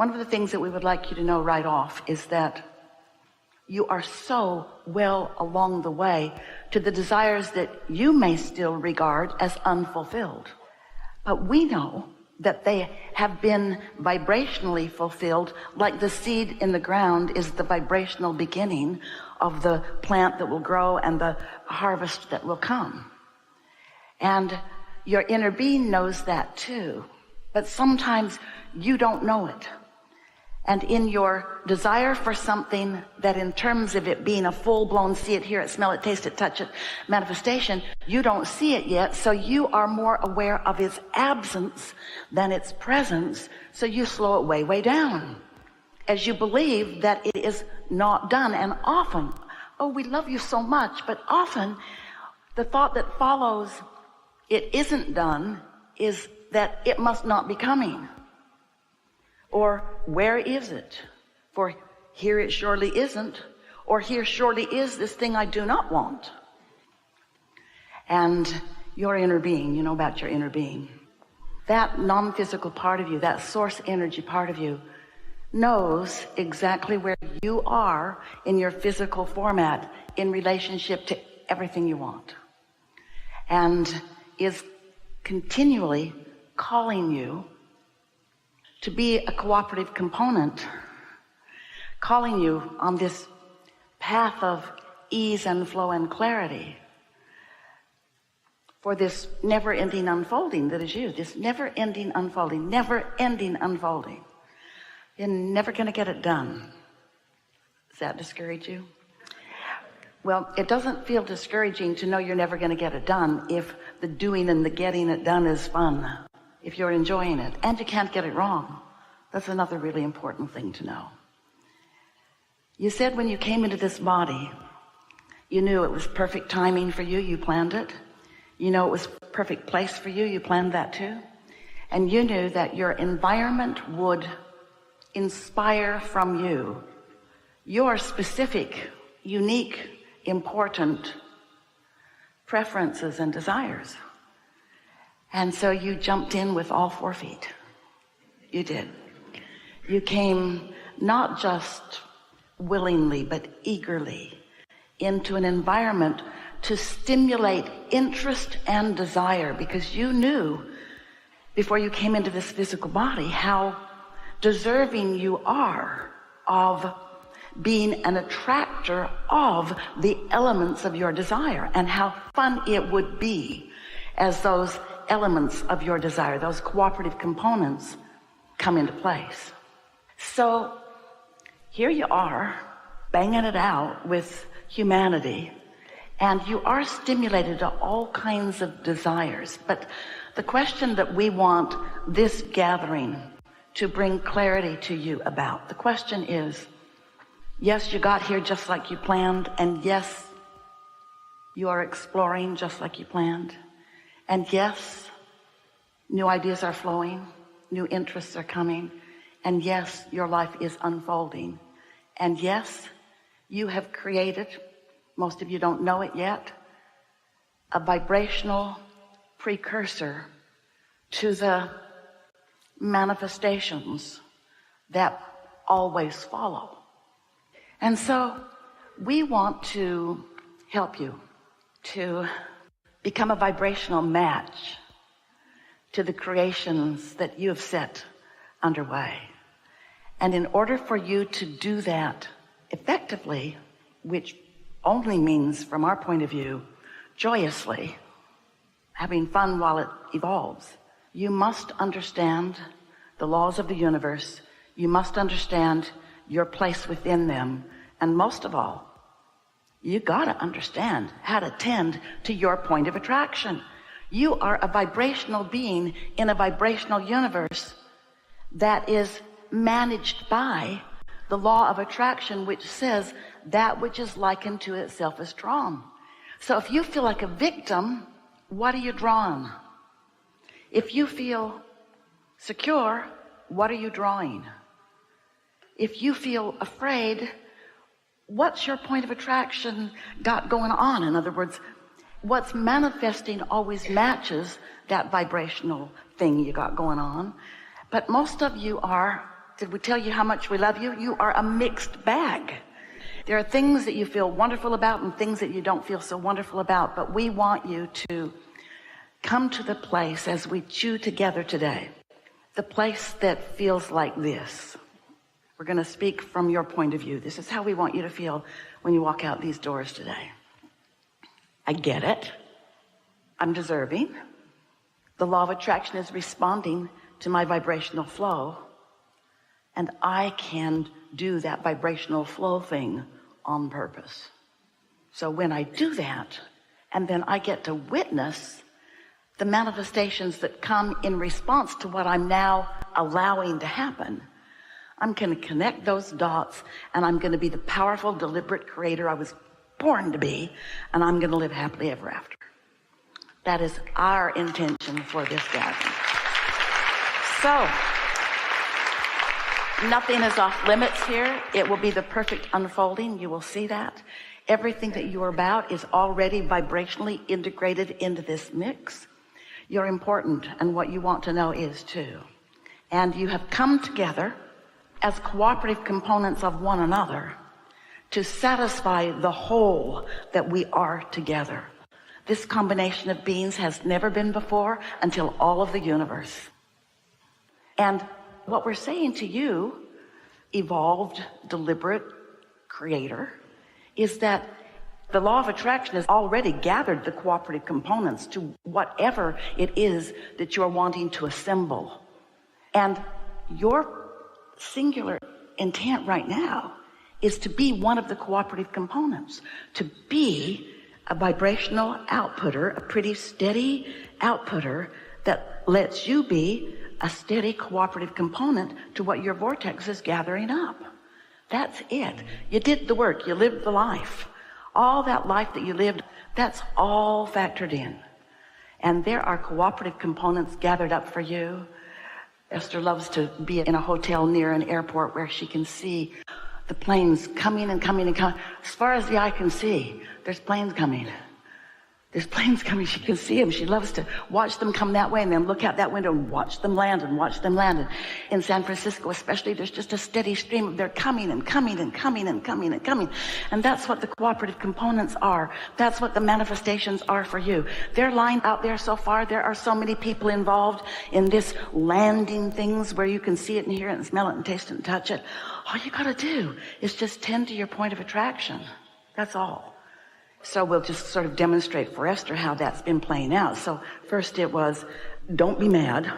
One of the things that we would like you to know right off is that you are so well along the way to the desires that you may still regard as unfulfilled. But we know that they have been vibrationally fulfilled, like the seed in the ground is the vibrational beginning of the plant that will grow and the harvest that will come. And your inner being knows that too. But sometimes you don't know it. And in your desire for something that in terms of it being a full-blown see it, hear it, smell it, taste it, touch it manifestation, you don't see it yet, so you are more aware of its absence than its presence, so you slow it way, way down as you believe that it is not done. And often, oh, we love you so much, but often the thought that follows it isn't done is that it must not be coming. Or where is it? For here it surely isn't. Or here surely is this thing I do not want. And your inner being, you know about your inner being. That non-physical part of you, that source energy part of you, knows exactly where you are in your physical format in relationship to everything you want. And is continually calling you to be a cooperative component, calling you on this path of ease and flow and clarity for this never-ending unfolding that is you, this never-ending unfolding, never-ending unfolding. You're never going to get it done. Does that discourage you? Well, it doesn't feel discouraging to know you're never going to get it done if the doing and the getting it done is fun, if you're enjoying it, and you can't get it wrong. That's another really important thing to know. You said when you came into this body, you knew it was perfect timing for you, you planned it. You know it was perfect place for you, you planned that too. And you knew that your environment would inspire from you your specific, unique, important preferences and desires. And so you jumped in with all 4 feet. You did. You came not just willingly, but eagerly into an environment to stimulate interest and desire, because you knew before you came into this physical body how deserving you are of being an attractor of the elements of your desire, and how fun it would be as those elements of your desire, those cooperative components, come into place. So here you are, banging it out with humanity, and you are stimulated to all kinds of desires. But the question that we want this gathering to bring clarity to you about, the question is, yes, you got here just like you planned, and yes, you are exploring just like you planned, and yes, new ideas are flowing, new interests are coming, and yes, your life is unfolding, and yes, you have created, most of you don't know it yet, a vibrational precursor to the manifestations that always follow. And so we want to help you to become a vibrational match to the creations that you have set underway. And in order for you to do that effectively, which only means, from our point of view, joyously, having fun while it evolves, you must understand the laws of the universe. You must understand your place within them. And most of all, you gotta understand how to tend to your point of attraction. You are a vibrational being in a vibrational universe that is managed by the law of attraction, which says that which is likened to itself is drawn. So if you feel like a victim, what are you drawn? If you feel secure, what are you drawing? If you feel afraid, what's your point of attraction got going on? In other words, what's manifesting always matches that vibrational thing you got going on. But most of you are Did we tell you how much we love you? You are a mixed bag. There are things that you feel wonderful about and things that you don't feel so wonderful about, but we want you to come to the place as we chew together today, the place that feels like this. We're going to speak from your point of view. This is how we want you to feel when you walk out these doors today. I get it. I'm deserving. The law of attraction is responding to my vibrational flow, and I can do that vibrational flow thing on purpose. So when I do that, and then I get to witness the manifestations that come in response to what I'm now allowing to happen, I'm going to connect those dots, and I'm going to be the powerful, deliberate creator I was born to be, and I'm going to live happily ever after. That is our intention for this gathering. So, nothing is off limits here. It will be the perfect unfolding. You will see that. Everything that you are about is already vibrationally integrated into this mix. You're important, and what you want to know is too. And you have come together as cooperative components of one another to satisfy the whole that we are together. This combination of beings has never been before until all of the universe. And what we're saying to you, evolved, deliberate creator, is that the law of attraction has already gathered the cooperative components to whatever it is that you're wanting to assemble. And your singular intent right now is to be one of the cooperative components, to be a vibrational outputter, a pretty steady outputter that lets you be a steady cooperative component to what your vortex is gathering up. That's it. You did the work. You lived the life. All that life that you lived, that's all factored in. And there are cooperative components gathered up for you. Esther loves to be in a hotel near an airport where she can see the planes coming and coming and coming. As far as the eye can see, there's planes coming. There's planes coming. She can see them. She loves to watch them come that way and then look out that window and watch them land and watch them land. And in San Francisco especially, there's just a steady stream of they're coming and coming and coming and coming and coming. And that's what the cooperative components are. That's what the manifestations are for you. They're lined out there so far. There are so many people involved in this landing things where you can see it and hear it and smell it and taste it and touch it. All you got to do is just tend to your point of attraction. That's all. So we'll just sort of demonstrate for Esther how that's been playing out. So first it was, don't be mad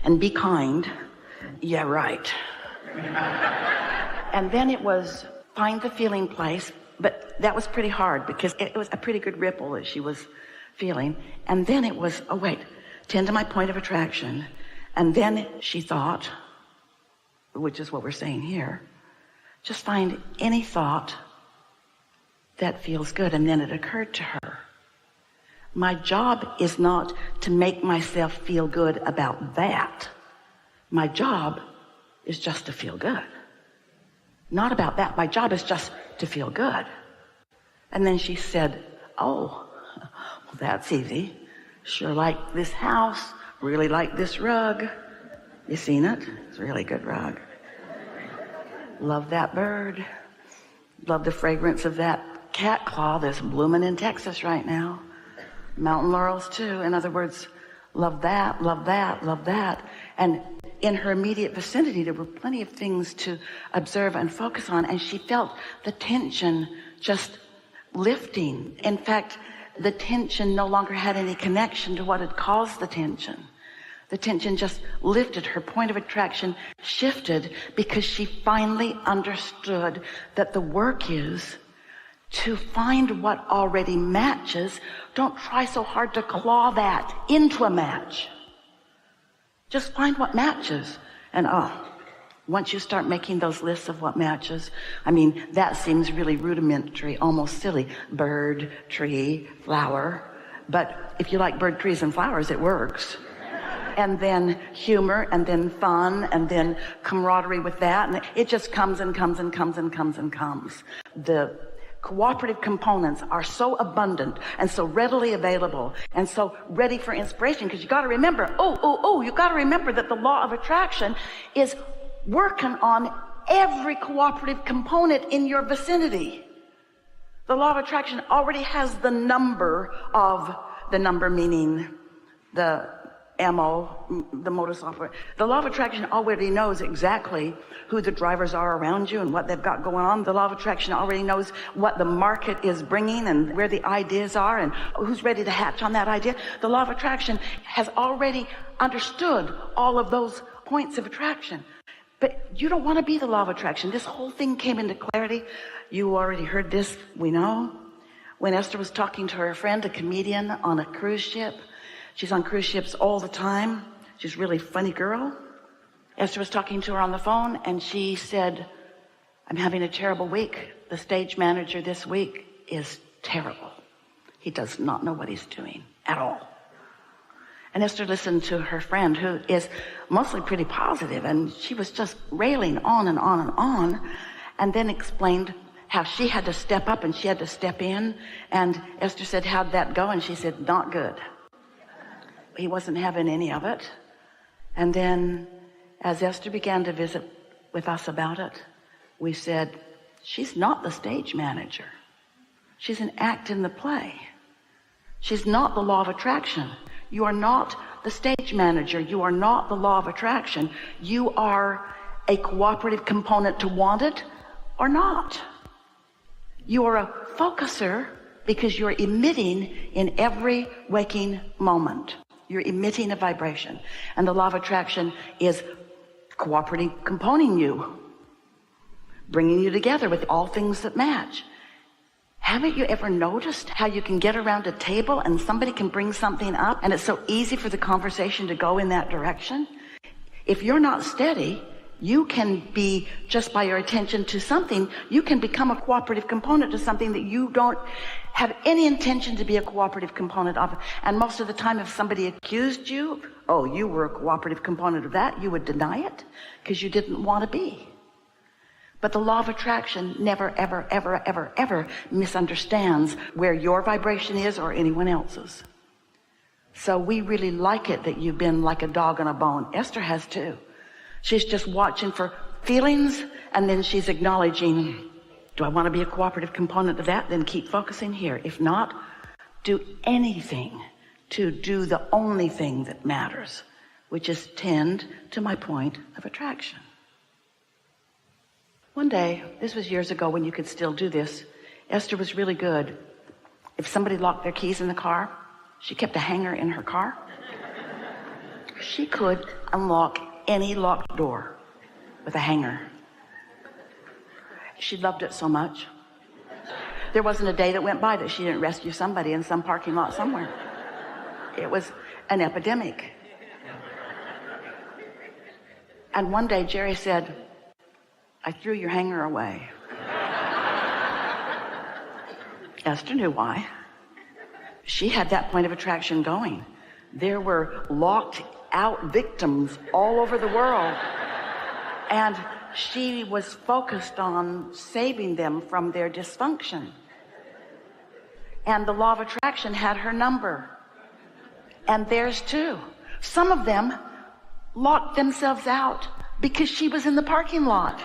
and be kind. Yeah, right. And then it was, find the feeling place. But that was pretty hard because it was a pretty good ripple that she was feeling. And then it was, oh wait, tend to my point of attraction. And then she thought, which is what we're saying here, just find any thought that feels good. And then it occurred to her, my job is not to make myself feel good about that. My job is just to feel good. Not about that. My job is just to feel good. And then she said, oh, well, that's easy. Sure like this house. Really like this rug. You seen it? It's a really good rug. Love that bird. Love the fragrance of that cat claw that's blooming in Texas right now. Mountain laurels too. In other words, love that, love that, love that. And in her immediate vicinity, there were plenty of things to observe and focus on. And she felt the tension just lifting. In fact, the tension no longer had any connection to what had caused the tension. The tension just lifted. Her point of attraction shifted because she finally understood that the work is to find what already matches. Don't try so hard to claw that into a match. Just find what matches. And once you start making those lists of what matches, I mean, that seems really rudimentary, almost silly. Bird, tree, flower. But if you like bird, trees, and flowers, it works. And then humor, and then fun, and then camaraderie with that. And it just comes and comes and comes and comes and comes. The cooperative components are so abundant and so readily available and so ready for inspiration, because you got to remember, you got to remember that the law of attraction is working on every cooperative component in your vicinity. The law of attraction already has the number meaning the MO, the modus operandi. The law of attraction already knows exactly who the drivers are around you and what they've got going on. The law of attraction already knows what the market is bringing and where the ideas are and who's ready to hatch on that idea. The law of attraction has already understood all of those points of attraction. But you don't want to be the law of attraction. This whole thing came into clarity. You already heard this, we know. When Esther was talking to her friend, a comedian on a cruise ship. She's on cruise ships all the time. She's a really funny girl. Esther was talking to her on the phone, and she said, I'm having a terrible week. The stage manager this week is terrible. He does not know what he's doing at all. And Esther listened to her friend, who is mostly pretty positive, and she was just railing on and on and on, and then explained how she had to step up and she had to step in. And Esther said, how'd that go? And she said, not good. He wasn't having any of it. And then as Esther began to visit with us about it, we said, she's not the stage manager. She's an act in the play. She's not the law of attraction. You are not the stage manager. You are not the law of attraction. You are a cooperative component to want it or not. You are a focuser because you're emitting in every waking moment. You're emitting a vibration. And the law of attraction is cooperating, componenting you, bringing you together with all things that match. Haven't you ever noticed how you can get around a table and somebody can bring something up and it's so easy for the conversation to go in that direction? If you're not steady, you can be, just by your attention to something, you can become a cooperative component to something that you don't have any intention to be a cooperative component of. And most of the time, if somebody accused you, oh, you were a cooperative component of that, you would deny it because you didn't want to be. But the law of attraction never, ever, ever, ever, ever misunderstands where your vibration is or anyone else's. So we really like it that you've been like a dog on a bone. Esther has too. She's just watching for feelings, and then she's acknowledging, do I want to be a cooperative component of that? Then keep focusing here. If not, do anything to do the only thing that matters, which is tend to my point of attraction. One day, this was years ago when you could still do this, Esther was really good. If somebody locked their keys in the car, she kept a hanger in her car. She could unlock any locked door with a hanger. She loved it so much. There wasn't a day that went by that she didn't rescue somebody in some parking lot somewhere. It was an epidemic. And one day Jerry said, I threw your hanger away. Esther knew why. She had that point of attraction going. There were locked out victims all over the world. And she was focused on saving them from their dysfunction. And the law of attraction had her number. And theirs too. Some of them locked themselves out because she was in the parking lot.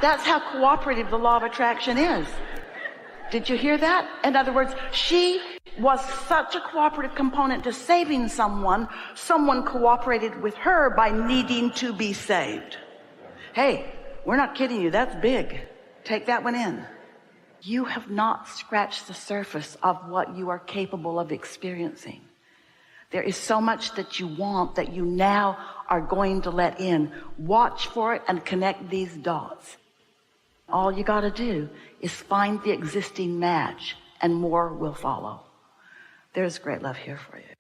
That's how cooperative the law of attraction is. Did you hear that? In other words, she was such a cooperative component to saving someone cooperated with her by needing to be saved. Hey, we're not kidding you. That's big. Take that one in. You have not scratched the surface of what you are capable of experiencing. There is so much that you want that you now are going to let in. Watch for it and connect these dots. All you got to do is find the existing match, and more will follow. There's great love here for you.